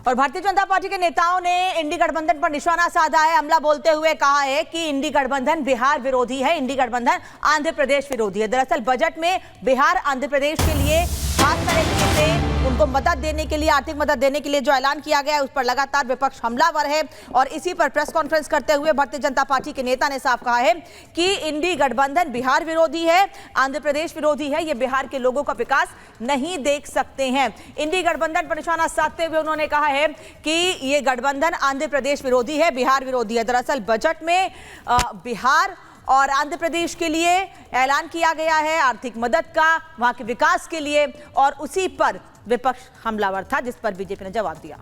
और भारतीय जनता पार्टी के नेताओं ने इंडी गठबंधन पर निशाना साधा है। हमला बोलते हुए कहा है कि इंडी गठबंधन बिहार विरोधी है, इंडी गठबंधन आंध्र प्रदेश विरोधी है। दरअसल बजट में बिहार आंध्र प्रदेश के लिए खास तरीके से उनको मदद देने के लिए, आर्थिक मदद देने के लिए जो ऐलान किया गया है उस पर लगातार विपक्ष हमलावर है। और इसी पर प्रेस कॉन्फ्रेंस करते हुए भारतीय जनता पार्टी के नेता ने साफ कहा है कि इंडी गठबंधन बिहार विरोधी है, आंध्र प्रदेश विरोधी है, ये बिहार के लोगों का विकास नहीं देख सकते हैं। इंडी गठबंधन पर निशाना साधते हुए उन्होंने कहा है कि ये गठबंधन आंध्र प्रदेश विरोधी है, बिहार विरोधी है। दरअसल बजट में बिहार और आंध्र प्रदेश के लिए ऐलान किया गया है आर्थिक मदद का, वहां के विकास के लिए, और उसी पर विपक्ष हमलावर था, जिस पर बीजेपी ने जवाब दिया।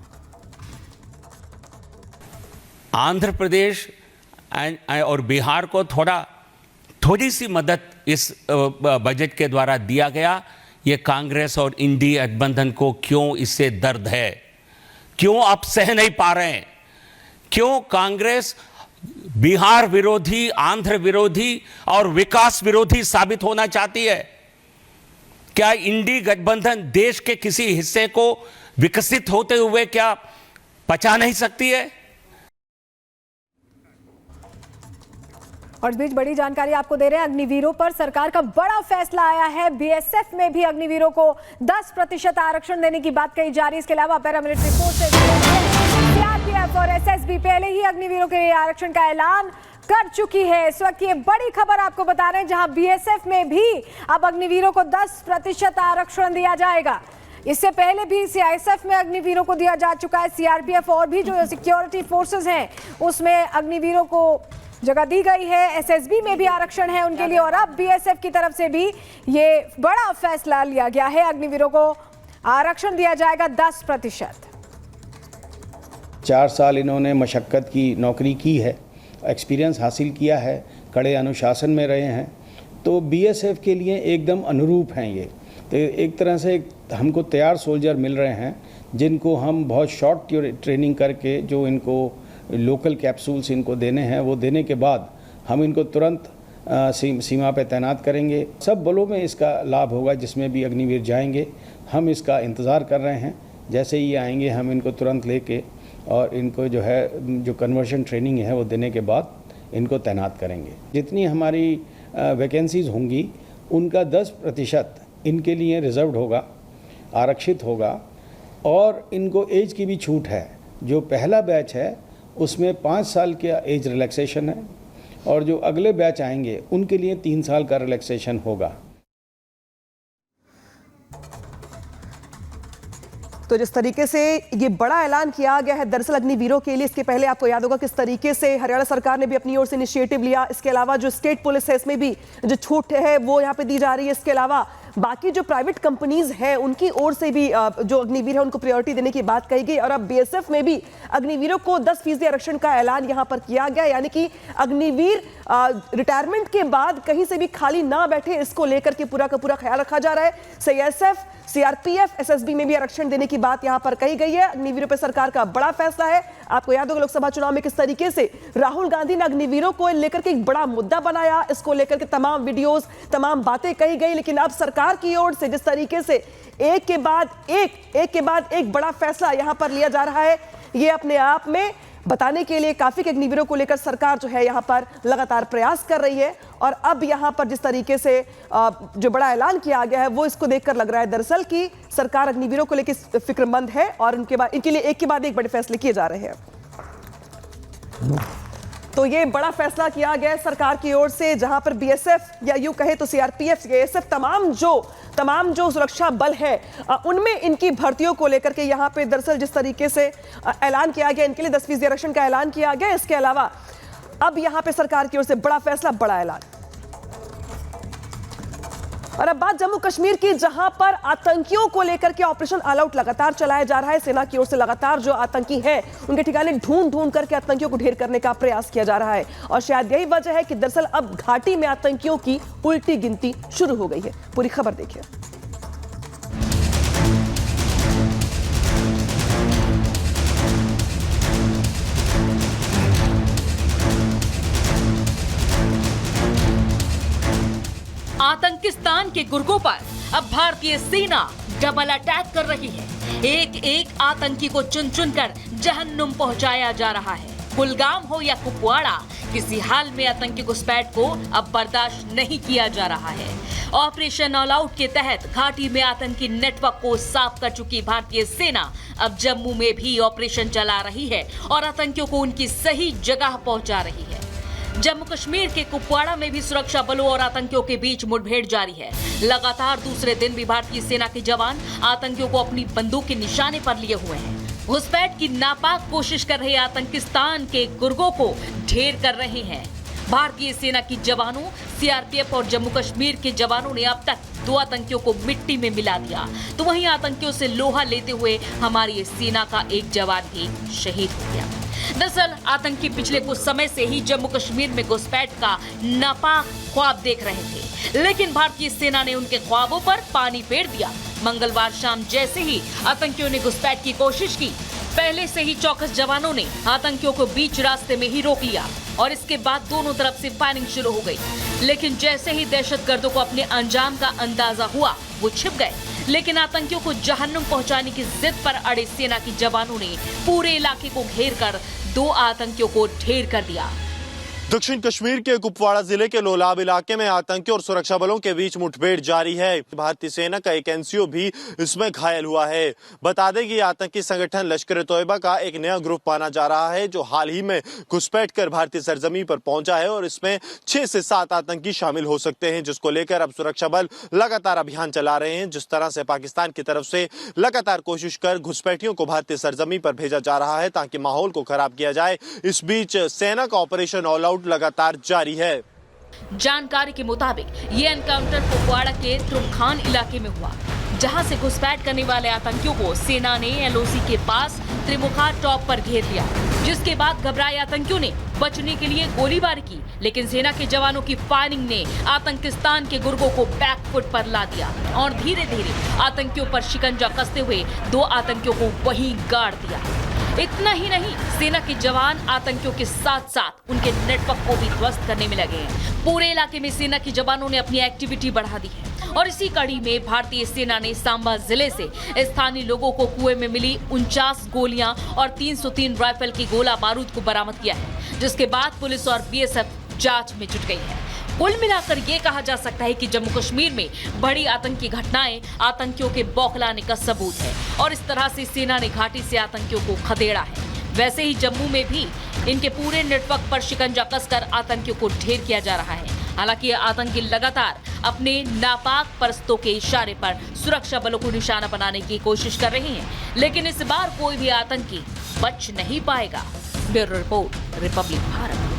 आंध्र प्रदेश और बिहार को थोड़ी सी मदद इस बजट के द्वारा दिया गया। ये कांग्रेस और इंडी गठबंधन को क्यों इससे दर्द है, क्यों आप सह नहीं पा रहे हैं? क्यों कांग्रेस बिहार विरोधी, आंध्र विरोधी और विकास विरोधी साबित होना चाहती है? क्या इंडी गठबंधन देश के किसी हिस्से को विकसित होते हुए क्या पचा नहीं सकती है? और इस बीच बड़ी जानकारी आपको दे रहे हैं, अग्निवीरों पर सरकार का बड़ा फैसला आया है। बीएसएफ में भी अग्निवीरों को 10% आरक्षण देने की बात कही जा रही है। इसके अलावा पैरामिलिट्री फोर्सेज, सीआरपीएफ और एसएसबी पहले ही अग्निवीरों के लिए आरक्षण का ऐलान कर चुकी है। इस वक्त ये बड़ी खबर आपको बता रहे हैं, जहां बीएसएफ में भी अब अग्निवीरों को 10% आरक्षण दिया जाएगा। इससे पहले भी सीआईएसएफ में अग्निवीरों को दिया जा चुका है। सीआरपीएफ और भी जो सिक्योरिटी फोर्सेस हैं उसमें अग्निवीरों को जगह दी गई है। एसएसबी में भी आरक्षण है उनके लिए, और अब बीएसएफ की तरफ से भी ये बड़ा फैसला लिया गया है, अग्निवीरों को आरक्षण दिया जाएगा 10%। 4 साल इन्होंने मशक्क़त की नौकरी की है, एक्सपीरियंस हासिल किया है, कड़े अनुशासन में रहे हैं, तो बीएसएफ के लिए एकदम अनुरूप हैं ये। तो एक तरह से हमको तैयार सोल्जर मिल रहे हैं, जिनको हम बहुत शॉर्ट ट्रेनिंग करके जो इनको लोकल कैप्सूल्स इनको देने हैं, वो देने के बाद हम इनको तुरंत सीमा पे तैनात करेंगे। सब बलों में इसका लाभ होगा, जिसमें भी अग्निवीर जाएंगे। हम इसका इंतज़ार कर रहे हैं, जैसे ही आएंगे हम इनको तुरंत लेके और इनको जो कन्वर्शन ट्रेनिंग है वो देने के बाद इनको तैनात करेंगे। जितनी हमारी वैकेंसीज़ होंगी उनका 10% इनके लिए रिज़र्व्ड होगा, आरक्षित होगा, और इनको एज की भी छूट है। जो पहला बैच है उसमें 5 साल का एज रिलैक्सेशन है, और जो अगले बैच आएंगे उनके लिए 3 साल का रिलैक्सेशन होगा। तो जिस तरीके से ये बड़ा ऐलान किया गया है दरअसल अग्निवीरों के लिए, इसके पहले आपको याद होगा किस तरीके से हरियाणा सरकार ने भी अपनी ओर से इनिशिएटिव लिया। इसके अलावा जो स्टेट पुलिस है इसमें भी जो छूट है वो यहाँ पे दी जा रही है। इसके अलावा बाकी जो प्राइवेट कंपनीज है उनकी ओर से भी जो अग्निवीर है उनको प्रायोरिटी देने की बात कही गई। और अब बीएसएफ में भी अग्निवीरों को 10% आरक्षण का ऐलान यहाँ पर किया गया, यानी कि अग्निवीर रिटायरमेंट के बाद कहीं से भी खाली ना बैठे, इसको लेकर के पूरा का पूरा ख्याल रखा जा रहा है। सीआईएसएफ, सीआरपीएफ, एसएसबी में भी आरक्षण देने की बात यहां पर कही गई है। अग्निवीरों पर सरकार का बड़ा फैसला है। आपको याद होगा लोकसभा चुनाव में किस तरीके से राहुल गांधी ने अग्निवीरों को लेकर के एक बड़ा मुद्दा बनाया, इसको लेकर के तमाम वीडियोस, तमाम बातें कही गई। लेकिन अब सरकार की ओर से जिस तरीके से एक के बाद एक बड़ा फैसला यहां पर लिया जा रहा है, ये अपने आप में बताने के लिए काफी कि अग्निवीरों को लेकर सरकार जो है यहां पर लगातार प्रयास कर रही है। और अब यहां पर जिस तरीके से जो बड़ा ऐलान किया गया है वो इसको देखकर लग रहा है दरअसल कि सरकार अग्निवीरों को लेकर फिक्रमंद है, और इनके लिए एक के बाद एक बड़े फैसले किए जा रहे हैं। तो ये बड़ा फैसला किया गया है सरकार की ओर से, जहां पर बीएसएफ या यूं कहे तो सीआरपीएफ, एएसएफ, तमाम जो सुरक्षा बल है उनमें इनकी भर्तियों को लेकर के यहां पे दरअसल जिस तरीके से ऐलान किया गया, इनके लिए 10% आरक्षण का ऐलान किया गया। इसके अलावा अब यहां पे सरकार की ओर से बड़ा फैसला, बड़ा ऐलान। और अब बात जम्मू कश्मीर की, जहां पर आतंकियों को लेकर के ऑपरेशन ऑल आउट लगातार चलाया जा रहा है। सेना की ओर से लगातार जो आतंकी हैं उनके ठिकाने ढूंढ करके आतंकियों को ढेर करने का प्रयास किया जा रहा है। और शायद यही वजह है कि दरअसल अब घाटी में आतंकियों की उल्टी गिनती शुरू हो गई है। पूरी खबर देखिए। आतंकिस्तान के गुर्गों पर अब भारतीय सेना डबल अटैक कर रही है। एक एक आतंकी को चुन चुनकर जहन्नुम पहुंचाया जा रहा है। कुलगाम हो या कुपवाड़ा, किसी हाल में आतंकी घुसपैठ को अब बर्दाश्त नहीं किया जा रहा है। ऑपरेशन ऑल आउट के तहत घाटी में आतंकी नेटवर्क को साफ कर चुकी भारतीय सेना अब जम्मू में भी ऑपरेशन चला रही है और आतंकियों को उनकी सही जगह पहुंचा रही है। जम्मू कश्मीर के कुपवाड़ा में भी सुरक्षा बलों और आतंकियों के बीच मुठभेड़ जारी है। लगातार दूसरे दिन भी भारतीय सेना के जवान आतंकियों को अपनी बंदूक के निशाने पर लिए हुए हैं। घुसपैठ की नापाक कोशिश कर रहे आतंकिस्तान के गुर्गों को ढेर कर रहे हैं। भारतीय सेना की जवानों, सीआरपीएफ और जम्मू कश्मीर के जवानों ने अब तक 2 आतंकियों को मिट्टी में मिला दिया, तो वहीं आतंकियों से लोहा लेते हुए हमारी सेना का एक जवान भी शहीद हो गया। दरअसल आतंकी पिछले कुछ समय से ही जम्मू कश्मीर में घुसपैठ का नापाक ख्वाब देख रहे थे, लेकिन भारतीय सेना ने उनके ख्वाबों पर पानी फेर दिया। मंगलवार शाम जैसे ही आतंकियों ने घुसपैठ की कोशिश की, पहले से ही चौकस जवानों ने आतंकियों को बीच रास्ते में ही रोक लिया और इसके बाद दोनों तरफ से फायरिंग शुरू हो गई। लेकिन जैसे ही दहशतगर्दों को अपने अंजाम का अंदाजा हुआ, वो छिप गए। लेकिन आतंकियों को जहन्नुम पहुंचाने की जिद पर अड़े सेना के जवानों ने पूरे इलाके को घेर कर 2 आतंकियों को ढेर कर दिया। दक्षिण कश्मीर के कुपवाड़ा जिले के लोलाब इलाके में आतंकियों और सुरक्षा बलों के बीच मुठभेड़ जारी है। भारतीय सेना का एक एनसीओ भी इसमें घायल हुआ है। बता दें कि आतंकी संगठन लश्कर-ए-तोयबा का एक नया ग्रुप माना जा रहा है, जो हाल ही में घुसपैठ कर भारतीय सरजमीन पर पहुंचा है और इसमें 6 से 7 आतंकी शामिल हो सकते हैं, जिसको लेकर अब सुरक्षा बल लगातार अभियान चला रहे हैं। जिस तरह से पाकिस्तान की तरफ से लगातार कोशिश कर घुसपैठियों को भारतीय सरजमीन पर भेजा जा रहा है ताकि माहौल को खराब किया जाए, इस बीच सेना का ऑपरेशन ऑल आउट लगातार जारी है। जानकारी के मुताबिक ये एनकाउंटर कुपवाड़ा के तुर्खान इलाके में हुआ, जहां से घुसपैठ करने वाले आतंकियों को सेना ने एलओसी के पास त्रिमुखा टॉप पर घेर लिया। जिसके बाद घबराए आतंकियों ने बचने के लिए गोलीबारी की, लेकिन सेना के जवानों की फायरिंग ने आतंकिस्तान के गुर्गों को बैकफुट पर ला दिया और धीरे धीरे आतंकियों पर शिकंजा कसते हुए 2 आतंकियों को वहीं गाड़ दिया। इतना ही नहीं, सेना के जवान आतंकियों के साथ साथ उनके नेटवर्क को भी ध्वस्त करने में लगे हैं। पूरे इलाके में सेना के जवानों ने अपनी एक्टिविटी बढ़ा दी है और इसी कड़ी में भारतीय सेना ने सांबा जिले से स्थानीय लोगों को कुएं में मिली 49 गोलियां और 303 राइफल की गोला बारूद को बरामद किया है, जिसके बाद पुलिस और बीएसएफ जांच में जुट गई है। कुल मिलाकर ये कहा जा सकता है कि जम्मू कश्मीर में बड़ी आतंकी घटनाएं आतंकियों के बौखलाने का सबूत है और इस तरह से सेना ने घाटी से आतंकियों को खदेड़ा है। वैसे ही जम्मू में भी इनके पूरे नेटवर्क पर शिकंजा कसकर आतंकियों को ढेर किया जा रहा है। हालांकि आतंकी लगातार अपने नापाक परस्तों के इशारे पर सुरक्षा बलों को निशाना बनाने की कोशिश कर रहे हैं, लेकिन इस बार कोई भी आतंकी बच नहीं पाएगा। Bureau report, Republic Bharat.